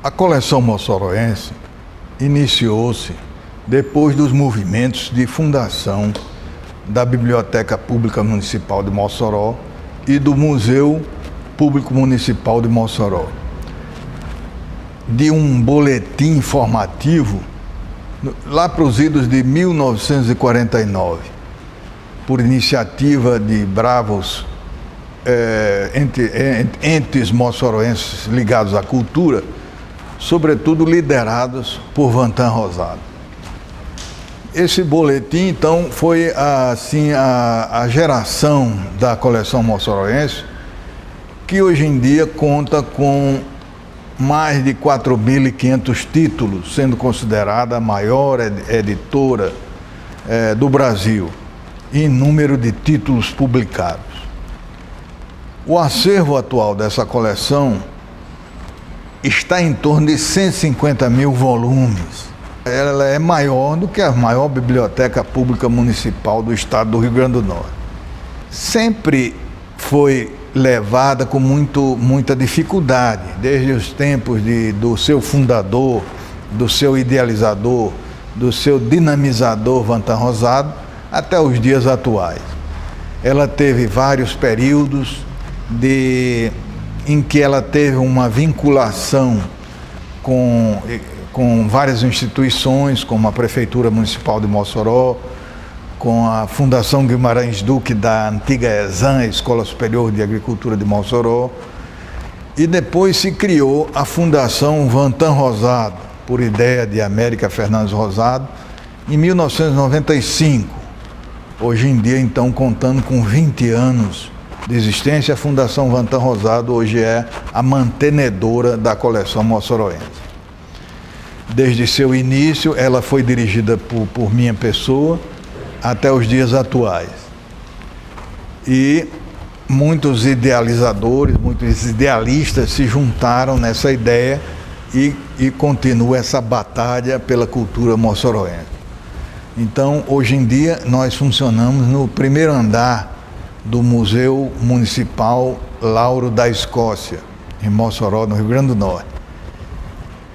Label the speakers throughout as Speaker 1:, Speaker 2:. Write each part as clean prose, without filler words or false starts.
Speaker 1: A coleção moçoroense iniciou-se depois dos movimentos de fundação da Biblioteca Pública Municipal de Mossoró e do Museu Público Municipal de Mossoró. De um boletim informativo, lá para os idos de 1949, por iniciativa de bravos entes moçoroenses ligados à cultura, sobretudo liderados por Vantan Rosado. Esse boletim, então, foi assim a geração da coleção moçoroense, que hoje em dia conta com mais de 4.500 títulos, sendo considerada a maior editora do Brasil, em número de títulos publicados. O acervo atual dessa coleção está em torno de 150 mil volumes. Ela é maior do que a maior biblioteca pública municipal do estado do Rio Grande do Norte. Sempre foi levada com muita dificuldade, desde os tempos do seu fundador, do seu idealizador, do seu dinamizador Vantan Rosado, até os dias atuais. Ela teve vários períodos em que ela teve uma vinculação com várias instituições, como a Prefeitura Municipal de Mossoró, com a Fundação Guimarães Duque da antiga ESAM, Escola Superior de Agricultura de Mossoró, e depois se criou a Fundação Vantan Rosado, por ideia de América Fernandes Rosado, em 1995. Hoje em dia, então, contando com 20 anos de existência, a Fundação Vantan Rosado hoje é a mantenedora da coleção moçoroense. Desde seu início, ela foi dirigida por minha pessoa até os dias atuais. E muitos idealizadores, muitos idealistas se juntaram nessa ideia e continua essa batalha pela cultura moçoroense. Então, hoje em dia, nós funcionamos no primeiro andar do Museu Municipal Lauro da Escócia, em Mossoró, no Rio Grande do Norte.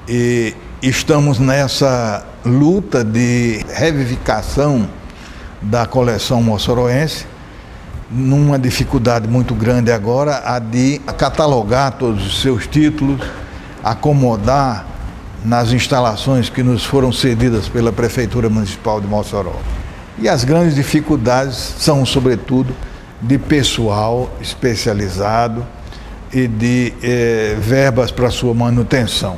Speaker 1: E estamos nessa luta de revivificação da coleção moçoroense, numa dificuldade muito grande agora, a de catalogar todos os seus títulos, acomodar nas instalações que nos foram cedidas pela Prefeitura Municipal de Mossoró. E as grandes dificuldades são, sobretudo, de pessoal especializado e de verbas para sua manutenção.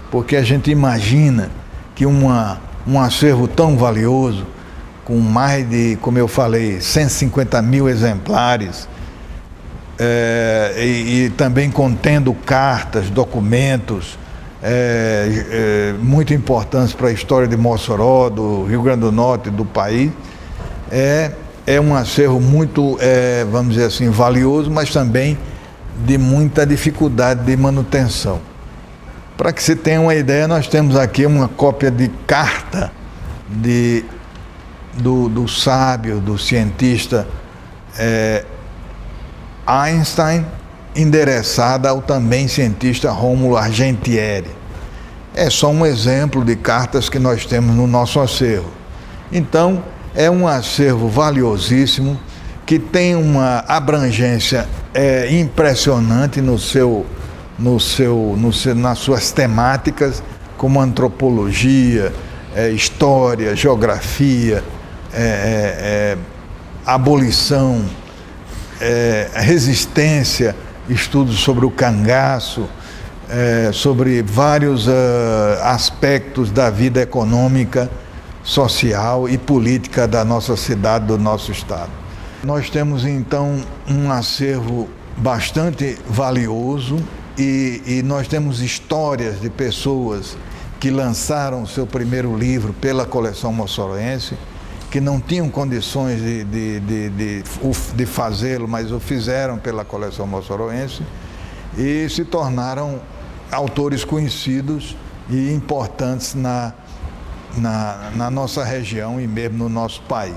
Speaker 1: Porque a gente imagina que um acervo tão valioso, com mais de, como eu falei, 150 mil exemplares, e também contendo cartas, documentos muito importantes para a história de Mossoró, do Rio Grande do Norte, do país, é um acervo muito, vamos dizer assim, valioso, mas também de muita dificuldade de manutenção. Para que se tenha uma ideia, nós temos aqui uma cópia de carta do sábio, do cientista Einstein, endereçada ao também cientista Rômulo Argentieri. É só um exemplo de cartas que nós temos no nosso acervo. Então, é um acervo valiosíssimo, que tem uma abrangência impressionante nas suas temáticas, como antropologia, história, geografia, abolição, resistência, estudos sobre o cangaço, sobre vários aspectos da vida econômica, social e política da nossa cidade, do nosso estado. Nós temos, então, um acervo bastante valioso e nós temos histórias de pessoas que lançaram o seu primeiro livro pela coleção moçoroense, que não tinham condições de fazê-lo, mas o fizeram pela coleção moçoroense e se tornaram autores conhecidos e importantes na nossa região e mesmo no nosso país.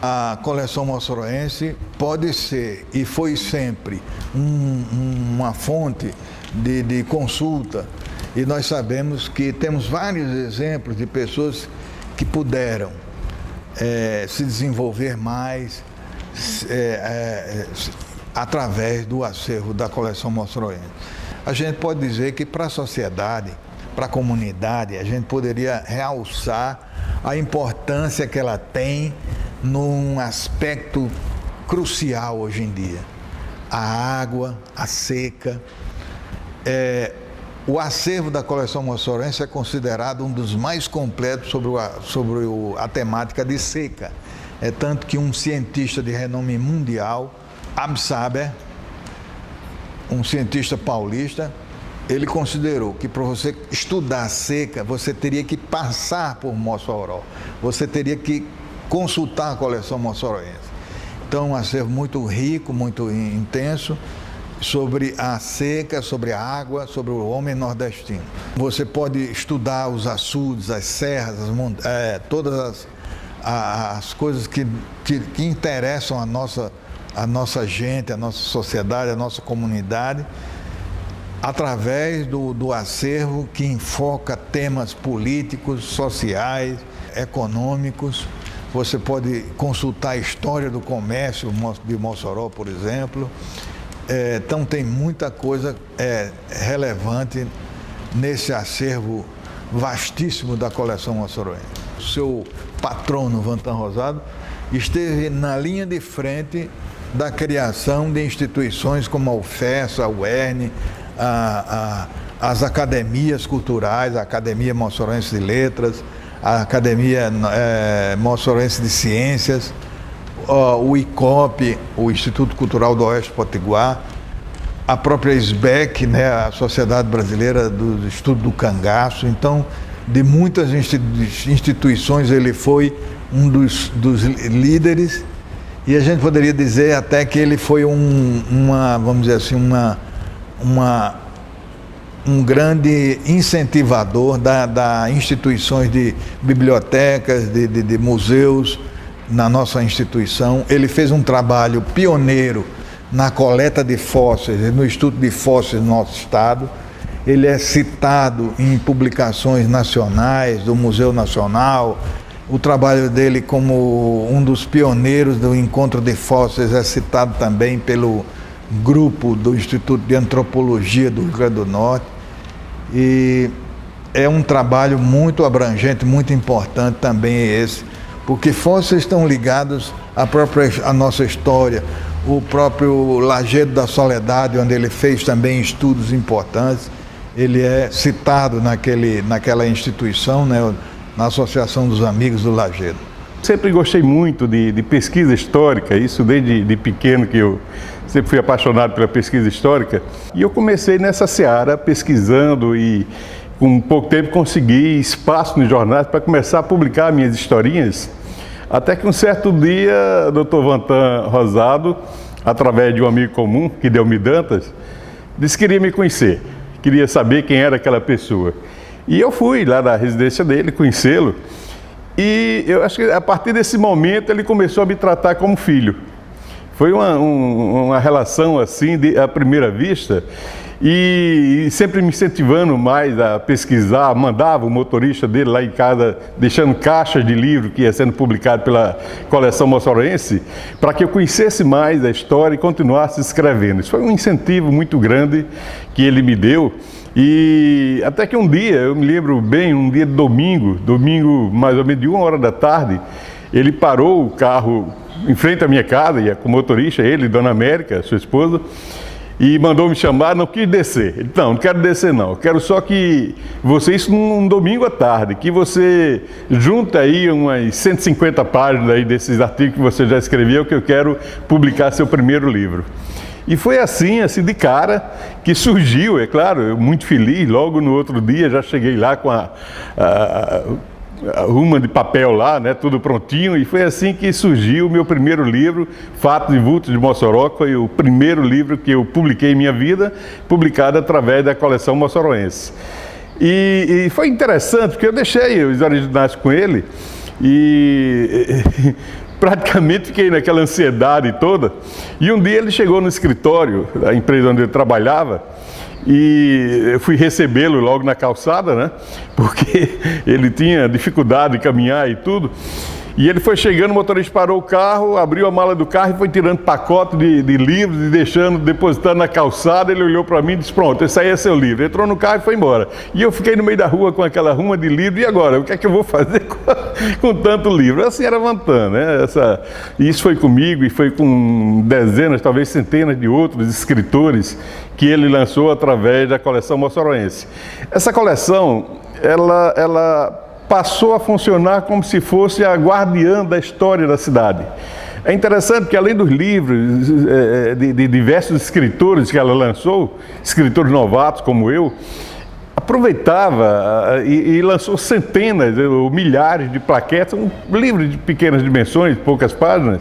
Speaker 1: A coleção moçoroense pode ser e foi sempre uma fonte de consulta E nós sabemos que temos vários exemplos de pessoas que puderam se desenvolver mais através do acervo da coleção moçoroense. A gente pode dizer que para a sociedade, para a comunidade, a gente poderia realçar a importância que ela tem num aspecto crucial hoje em dia. A água, a seca. O acervo da coleção moçoroense é considerado um dos mais completos sobre a temática de seca. É tanto que um cientista de renome mundial, Absaber, um cientista paulista, ele considerou que para você estudar a seca, você teria que passar por Mossoró, você teria que consultar a coleção moçoroense. Então, um acervo muito rico, muito intenso, sobre a seca, sobre a água, sobre o homem nordestino. Você pode estudar os açudes, as serras, todas as coisas que interessam a nossa gente, a nossa sociedade, a nossa comunidade, através do acervo que enfoca temas políticos, sociais, econômicos. Você pode consultar a história do comércio de Mossoró, por exemplo. Então tem muita coisa relevante nesse acervo vastíssimo da coleção moçoroense. O seu patrono, Vantan Rosado, esteve na linha de frente da criação de instituições como a UFES, a UERN, as academias culturais, a Academia Moçoroense de Letras, a Academia Moçoroense de Ciências, o ICOP, o Instituto Cultural do Oeste Potiguar, a própria SBEC, né, a Sociedade Brasileira do Estudo do Cangaço. Então, de muitas instituições, ele foi um dos líderes, e a gente poderia dizer até que ele foi vamos dizer assim, um grande incentivador da instituições de bibliotecas, de museus na nossa instituição. Ele fez um trabalho pioneiro na coleta de fósseis, no estudo de fósseis no nosso estado. Ele é citado em publicações nacionais, do Museu Nacional. O trabalho dele como um dos pioneiros do encontro de fósseis é citado também pelo grupo do Instituto de Antropologia do Rio Grande do Norte. E é um trabalho muito abrangente, muito importante também esse, porque fósseis estão ligados à nossa história. O próprio Lajedo da Soledade, onde ele fez também estudos importantes, ele é citado naquela instituição, né, na Associação dos Amigos do Lajedo.
Speaker 2: Sempre gostei muito de pesquisa histórica, isso desde pequeno, que eu sempre fui apaixonado pela pesquisa histórica. E eu comecei nessa seara pesquisando e com pouco tempo consegui espaço nos jornais para começar a publicar minhas historinhas. Até que um certo dia, o Dr. Vantan Rosado, através de um amigo comum, Kidelmi Dantas, disse que queria me conhecer, queria saber quem era aquela pessoa. E eu fui lá na residência dele conhecê-lo. E eu acho que a partir desse momento ele começou a me tratar como filho. Foi uma relação assim, à primeira vista, e sempre me incentivando mais a pesquisar. Mandava o motorista dele lá em casa, deixando caixas de livro que ia sendo publicado pela coleção moçoroense, para que eu conhecesse mais a história e continuasse escrevendo. Isso foi um incentivo muito grande que ele me deu. E até que um dia, eu me lembro bem, um dia de domingo mais ou menos de 1h da tarde, ele parou o carro em frente à minha casa, ia com o motorista, ele, Dona América, sua esposa, e mandou me chamar, não quis descer. Ele, não quero descer não, quero só que você, isso num domingo à tarde, que você junta aí umas 150 páginas aí desses artigos que você já escreveu, que eu quero publicar seu primeiro livro. E foi assim de cara, que surgiu, é claro, eu muito feliz. Logo no outro dia já cheguei lá com a ruma de papel lá, né, tudo prontinho, e foi assim que surgiu o meu primeiro livro, Fatos e Vultos de Mossoró, que foi o primeiro livro que eu publiquei em minha vida, publicado através da coleção moçoroense. E foi interessante, porque eu deixei os originais com ele, e praticamente fiquei naquela ansiedade toda. E um dia ele chegou no escritório da empresa onde ele trabalhava e eu fui recebê-lo logo na calçada, né? Porque ele tinha dificuldade de caminhar e tudo. E ele foi chegando, o motorista parou o carro, abriu a mala do carro e foi tirando pacote de livros e deixando, depositando na calçada. Ele olhou para mim e disse: pronto, esse aí é seu livro. Entrou no carro e foi embora. E eu fiquei no meio da rua com aquela ruma de livro. E agora? O que é que eu vou fazer com tanto livro? Assim era Vantan, né? E isso foi comigo e foi com dezenas, talvez centenas de outros escritores que ele lançou através da coleção moçoroense. Essa coleção, ela passou a funcionar como se fosse a guardiã da história da cidade. É interessante que, além dos livros de diversos escritores que ela lançou, escritores novatos como eu, aproveitava e lançou centenas ou milhares de plaquetas, um livro de pequenas dimensões, poucas páginas,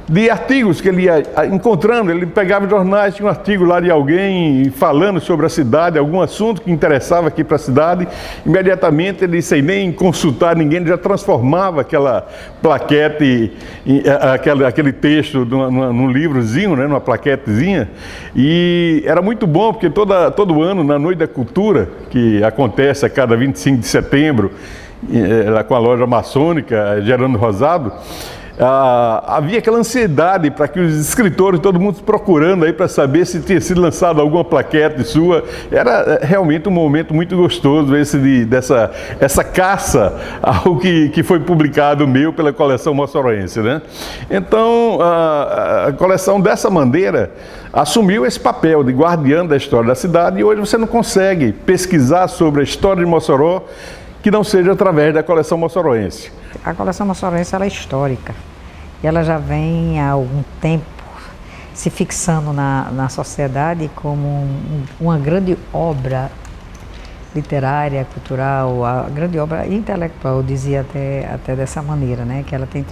Speaker 2: de artigos que ele ia encontrando. Ele pegava jornais, tinha um artigo lá de alguém falando sobre a cidade, algum assunto que interessava aqui para a cidade, imediatamente ele, sem nem consultar ninguém, ele já transformava aquela plaquete, aquele texto num livrozinho, né, numa plaquetezinha. E era muito bom, porque todo ano, na Noite da Cultura, que acontece a cada 25 de setembro, lá com a loja maçônica Gerando Rosado, havia aquela ansiedade para que os escritores, todo mundo procurando aí para saber se tinha sido lançada alguma plaquete sua. Era realmente um momento muito gostoso essa caça ao que foi publicado meu pela coleção moçoroense, né? Então, a coleção dessa maneira assumiu esse papel de guardiã da história da cidade, e hoje você não consegue pesquisar sobre a história de Mossoró que não seja através da coleção moçoroense.
Speaker 3: A coleção moçoroense ela é histórica e ela já vem há algum tempo se fixando na sociedade como uma grande obra literária, cultural, a grande obra intelectual, eu dizia até dessa maneira, né? Que ela tem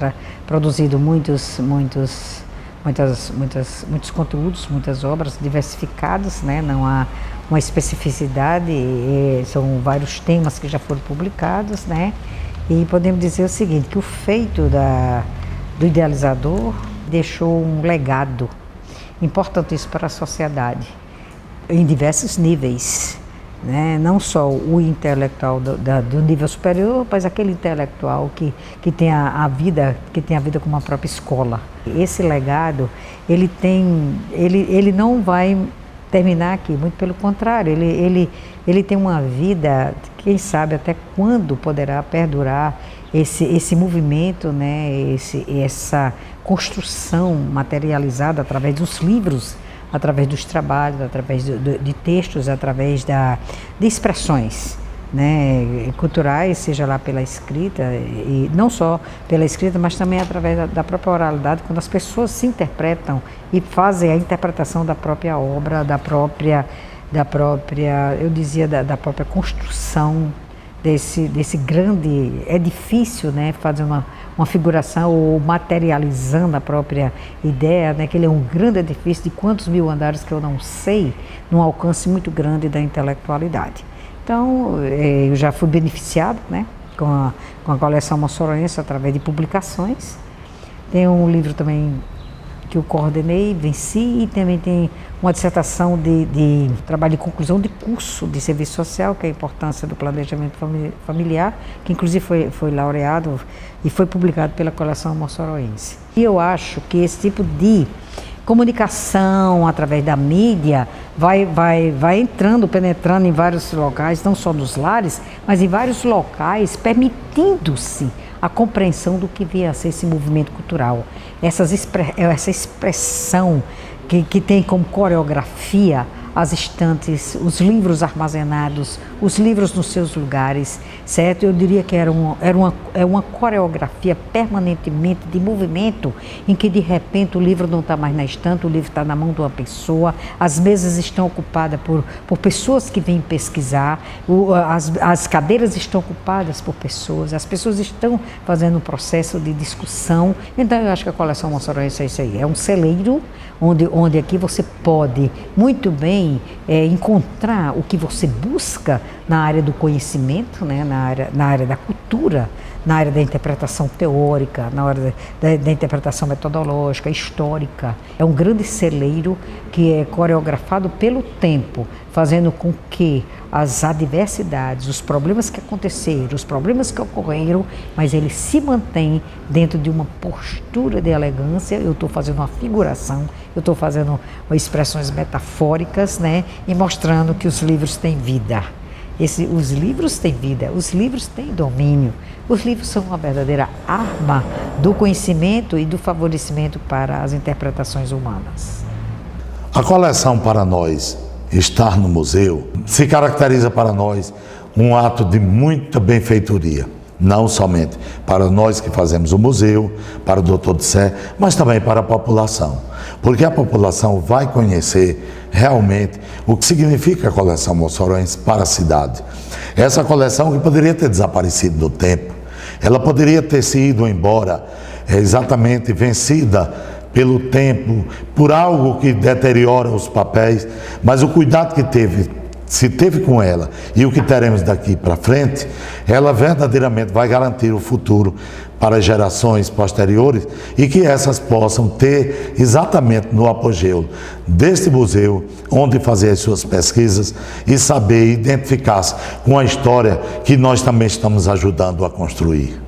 Speaker 3: produzido muitos conteúdos, muitas obras diversificadas, né? Não há uma especificidade, são vários temas que já foram publicados, né? E podemos dizer o seguinte, que o feito do idealizador deixou um legado importantíssimo para a sociedade, em diversos níveis, né? Não só o intelectual do nível superior, mas aquele intelectual que tem a vida como a própria escola. Esse legado, ele não vai terminar aqui, muito pelo contrário, ele tem uma vida, quem sabe até quando poderá perdurar esse movimento, né? Essa construção materializada através dos livros, através dos trabalhos, através de textos, através de expressões, né, culturais, seja lá pela escrita, e não só pela escrita, mas também através da própria oralidade, quando as pessoas se interpretam e fazem a interpretação da própria obra, da própria construção desse grande edifício, né, fazer uma figuração ou materializando a própria ideia, né, que ele é um grande edifício de quantos mil andares que eu não sei, num alcance muito grande da intelectualidade. Então, eu já fui beneficiado, né, com a coleção moçoroense através de publicações. Tem um livro também que eu coordenei, venci, e também tem uma dissertação de trabalho de conclusão de curso de serviço social, que é a importância do planejamento familiar, que inclusive foi laureado e foi publicado pela coleção moçoroense. E eu acho que esse tipo de comunicação através da mídia vai entrando, penetrando em vários locais, não só nos lares, mas em vários locais, permitindo-se a compreensão do que via a ser esse movimento cultural, essa expressão que tem como coreografia as estantes, os livros armazenados, os livros nos seus lugares, certo? Eu diria que é uma coreografia permanentemente de movimento, em que de repente o livro não está mais na estante, o livro está na mão de uma pessoa, as mesas estão ocupadas por pessoas que vêm pesquisar, as cadeiras estão ocupadas por pessoas, as pessoas estão fazendo um processo de discussão. Então eu acho que a coleção moçoroense é isso aí, é um celeiro onde aqui você pode muito bem encontrar o que você busca na área do conhecimento, né, na área da cultura, na área da interpretação teórica, na área da interpretação metodológica, histórica. É um grande celeiro que é coreografado pelo tempo, fazendo com que as adversidades, os problemas que aconteceram, os problemas que ocorreram, mas ele se mantém dentro de uma postura de elegância. Eu estou fazendo uma figuração, eu estou fazendo expressões metafóricas, né, e mostrando que os livros têm vida. Os livros têm vida, os livros têm domínio, os livros são uma verdadeira arma do conhecimento e do favorecimento para as interpretações humanas.
Speaker 4: A coleção para nós, estar no museu, se caracteriza para nós um ato de muita benfeitoria. Não somente para nós que fazemos o museu, para o Dr. Dissé, mas também para a população. Porque a população vai conhecer realmente o que significa a coleção moçoroense para a cidade. Essa coleção que poderia ter desaparecido do tempo, ela poderia ter se ido embora, exatamente vencida pelo tempo, por algo que deteriora os papéis, mas o cuidado que se teve com ela e o que teremos daqui para frente, ela verdadeiramente vai garantir o futuro para gerações posteriores e que essas possam ter exatamente no apogeu deste museu, onde fazer as suas pesquisas e saber identificar-se com a história que nós também estamos ajudando a construir.